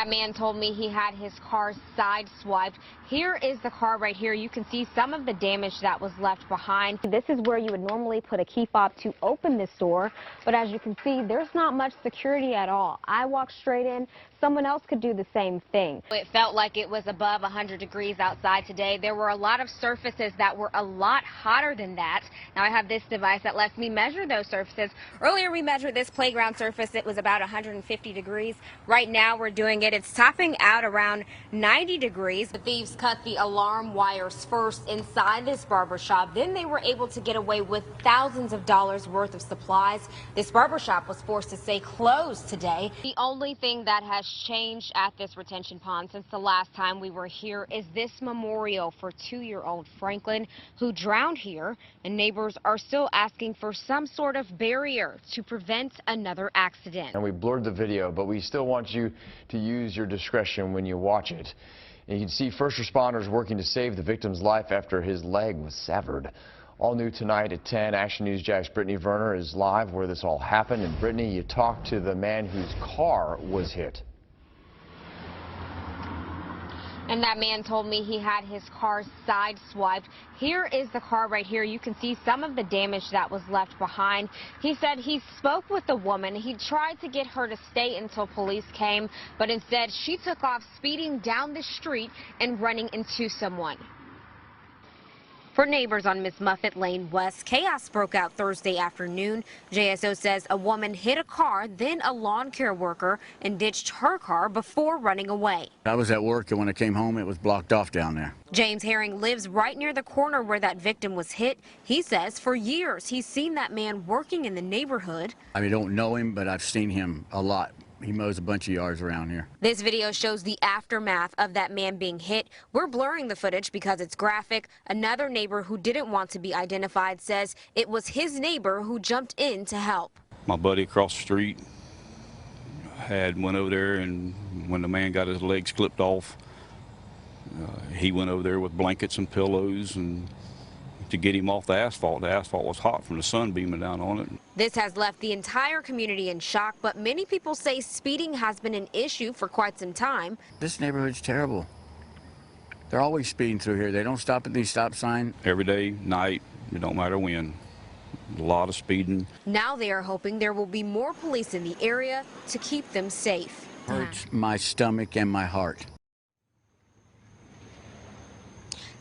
that man told me he had his car sideswiped. Here is the car right here. You can see some of the damage that was left behind. This is where you would normally put a key fob to open this door, but as you can see, there's not much security at all. I walked straight in. Someone else could do the same thing. It felt like it was above 100 degrees outside today. There were a lot of surfaces that were a lot hotter than that. Now I have this device that lets me measure those surfaces. Earlier we measured this playground surface. It was about 150 degrees. Right now we're doing it. It's topping out around 90 degrees. The thieves cut the alarm wires first inside this barber shop. Then they were able to get away with thousands of dollars worth of supplies. This barber shop was forced to stay closed today. The only thing that has changed at this retention pond since the last time we were here is this memorial for 2-year-old Franklin who drowned here, and neighbors are still asking for some sort of barrier to prevent another accident. And we blurred the video, but we still want you to use your discretion when you watch it. And you can see first responders working to save the victim's life after his leg was severed. All new tonight at 10, Action News Jack's Brittney Verner is live where this all happened. And Brittney, you talked to the man whose car was hit. And that man told me he had his car sideswiped. Here is the car right here. You can see some of the damage that was left behind. He said he spoke with the woman. He tried to get her to stay until police came, but instead she took off speeding down the street and running into someone. For neighbors on Miss Muffet Lane West, chaos broke out Thursday afternoon. JSO says a woman hit a car, then a lawn care worker, and ditched her car before running away. I was at work, and when I came home, it was blocked off down there. James Herring lives right near the corner where that victim was hit. He says for years he's seen that man working in the neighborhood. I don't know him, but I've seen him a lot. He mows a bunch of yards around here. This video shows the aftermath of that man being hit. We're blurring the footage because it's graphic. Another neighbor who didn't want to be identified says it was his neighbor who jumped in to help. My buddy across the street went over there, and when the man got his legs clipped off, he went over there with blankets and pillows and to get him off the asphalt. The asphalt was hot from the sun beaming down on it. This has left the entire community in shock, but many people say speeding has been an issue for quite some time. This neighborhood's terrible. They're always speeding through here. They don't stop at these stop signs. Every day, night, it don't matter when. A lot of speeding. Now they are hoping there will be more police in the area to keep them safe. Hurts my stomach and my heart.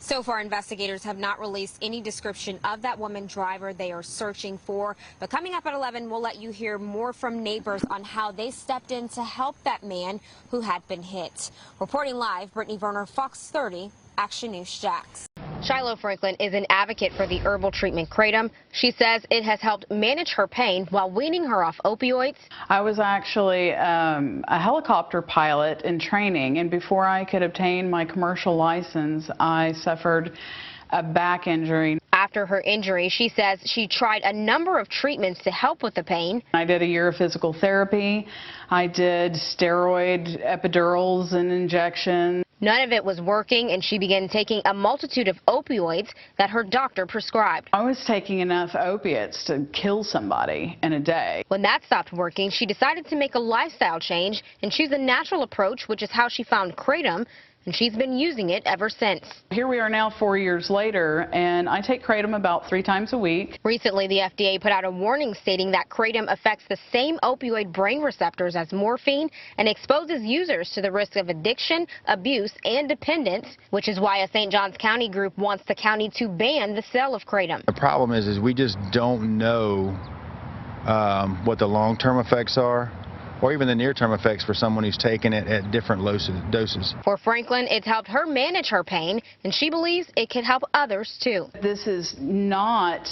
So far, investigators have not released any description of that woman driver they are searching for. But coming up at 11, we'll let you hear more from neighbors on how they stepped in to help that man who had been hit. Reporting live, Brittney Verner, Fox 30, Action News Jax. Shiloh Franklin is an advocate for the herbal treatment Kratom. She says it has helped manage her pain while weaning her off opioids. I was actually a helicopter pilot in training, and before I could obtain my commercial license, I suffered a back injury. After her injury, she says she tried a number of treatments to help with the pain. I did a year of physical therapy. I did steroid epidurals and injections. None of it was working, and she began taking a multitude of opioids that her doctor prescribed. I was taking enough opiates to kill somebody in a day. When that stopped working, she decided to make a lifestyle change and choose a natural approach, which is how she found Kratom, and she's been using it ever since. Here we are now 4 years later, and I take Kratom about 3 times a week. Recently, the FDA put out a warning stating that Kratom affects the same opioid brain receptors as morphine and exposes users to the risk of addiction, abuse, and dependence, which is why a St. Johns County group wants the county to ban the sale of Kratom. The problem is we just don't know what the long-term effects are, or even the near-term effects for someone who's taken it at different doses. For Franklin, it's helped her manage her pain, and she believes it could help others, too. This is not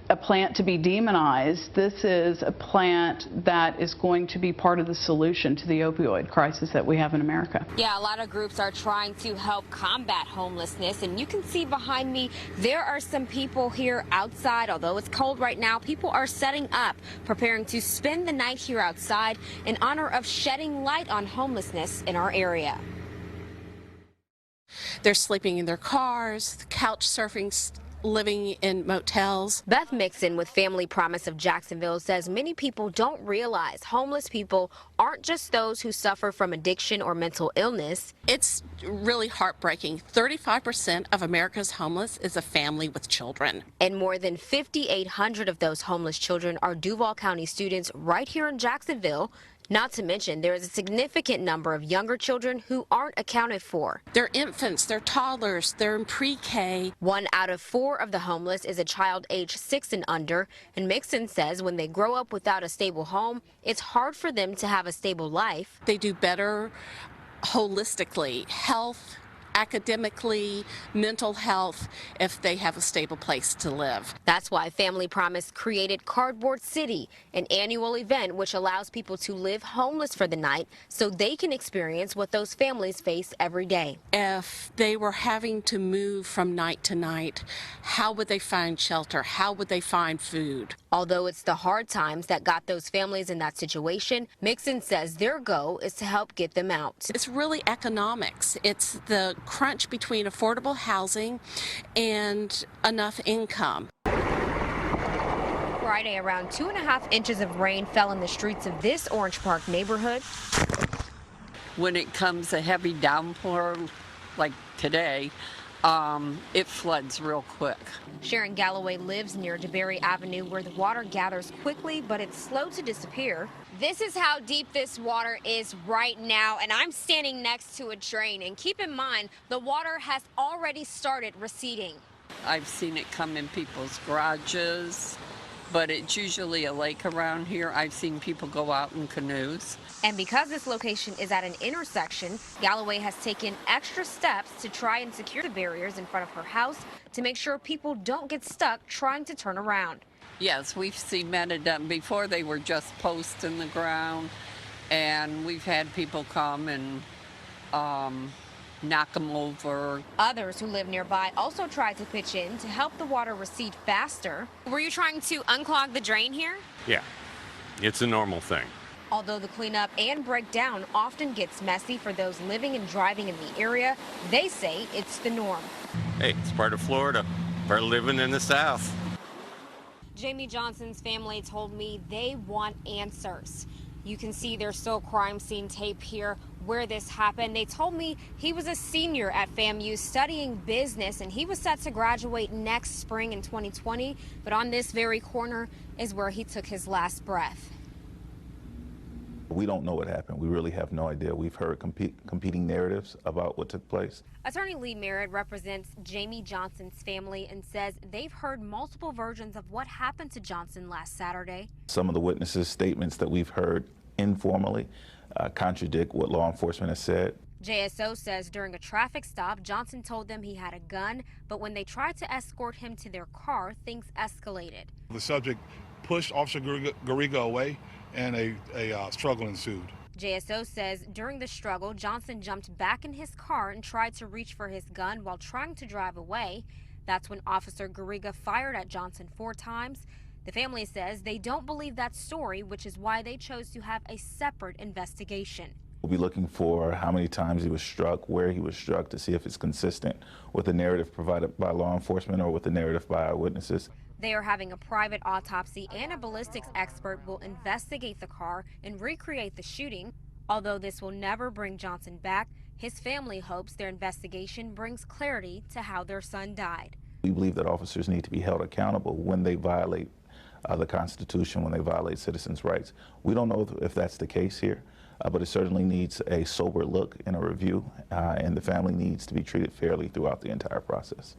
a plant to be demonized. This is a plant that is going to be part of the solution to the opioid crisis that we have in America. Yeah, a lot of groups are trying to help combat homelessness, and you can see behind me there are some people here outside. Although it's cold right now, people are setting up, preparing to spend the night here outside in honor of shedding light on homelessness in our area. They're sleeping in their cars, couch surfing, living in motels. Beth Mixon with Family Promise of Jacksonville says many people don't realize homeless people aren't just those who suffer from addiction or mental illness. It's really heartbreaking. 35% of America's homeless is a family with children. And more than 5,800 of those homeless children are Duval County students right here in Jacksonville. Not to mention, there is a significant number of younger children who aren't accounted for. They're infants, they're toddlers, they're in pre-K. 1 out of 4 of the homeless is a child age 6 and under, and Mixon says when they grow up without a stable home, it's hard for them to have a stable life. They do better holistically, health, academically, mental health, if they have a stable place to live. That's why Family Promise created Cardboard City, an annual event which allows people to live homeless for the night so they can experience what those families face every day. If they were having to move from night to night, how would they find shelter? How would they find food? Although it's the hard times that got those families in that situation, Mixon says their goal is to help get them out. It's really economics. It's the crunch between affordable housing and enough income. Friday, around 2.5 inches of rain fell in the streets of this Orange Park neighborhood. When it comes a heavy downpour like today, it floods real quick. Sharon Galloway lives near DeBerry Avenue where the water gathers quickly, but it's slow to disappear. This is how deep this water is right now, and I'm standing next to a drain. And keep in mind, the water has already started receding. I've seen it come in people's garages, but it's usually a lake around here. I've seen people go out in canoes. And because this location is at an intersection, Galloway has taken extra steps to try and secure the barriers in front of her house to make sure people don't get stuck trying to turn around. Yes, we've cemented them. Before they were just posts in the ground, and we've had people come and knock them over. Others who live nearby also tried to pitch in to help the water recede faster. Were you trying to unclog the drain here? Yeah, it's a normal thing. Although the cleanup and breakdown often gets messy for those living and driving in the area, they say it's the norm. Hey, it's part of Florida, part of living in the South. Jamie Johnson's family told me they want answers. You can see their still crime scene tape here where this happened. They told me he was a senior at FAMU studying business and he was set to graduate next spring in 2020, but on this very corner is where he took his last breath. We don't know what happened. We really have no idea. We've heard competing narratives about what took place. Attorney Lee Merritt represents Jamie Johnson's family and says they've heard multiple versions of what happened to Johnson last Saturday. Some of the witnesses' statements that we've heard informally contradict what law enforcement has said. JSO says during a traffic stop, Johnson told them he had a gun, but when they tried to escort him to their car, things escalated. The subject pushed Officer Garriga away, and a struggle ensued. JSO says during the struggle, Johnson jumped back in his car and tried to reach for his gun while trying to drive away. That's when Officer Garriga fired at Johnson 4 times. The family says they don't believe that story, which is why they chose to have a separate investigation. We'll be looking for how many times he was struck, where he was struck, to see if it's consistent with the narrative provided by law enforcement or with the narrative by eyewitnesses. They are having a private autopsy and a ballistics expert will investigate the car and recreate the shooting. Although this will never bring Johnson back, his family hopes their investigation brings clarity to how their son died. We believe that officers need to be held accountable when they violate the Constitution, when they violate citizens' rights. We don't know if that's the case here, but it certainly needs a sober look and a review, and the family needs to be treated fairly throughout the entire process.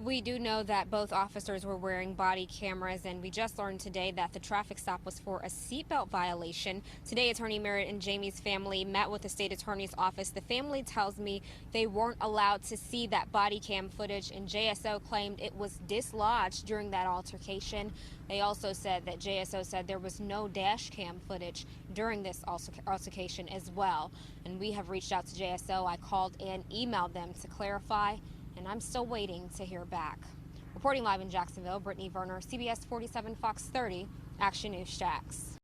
We do know that both officers were wearing body cameras, and we just learned today that the traffic stop was for a seatbelt violation. Today, Attorney Merritt and Jamie's family met with the state attorney's office. The family tells me they weren't allowed to see that body cam footage, and JSO claimed it was dislodged during that altercation. They also said that JSO said there was no dash cam footage during this altercation as well. And we have reached out to JSO. I called and emailed them to clarify, and I'm still waiting to hear back. Reporting live in Jacksonville, Brittney, Verner, CBS 47 Fox 30, Action News Jax.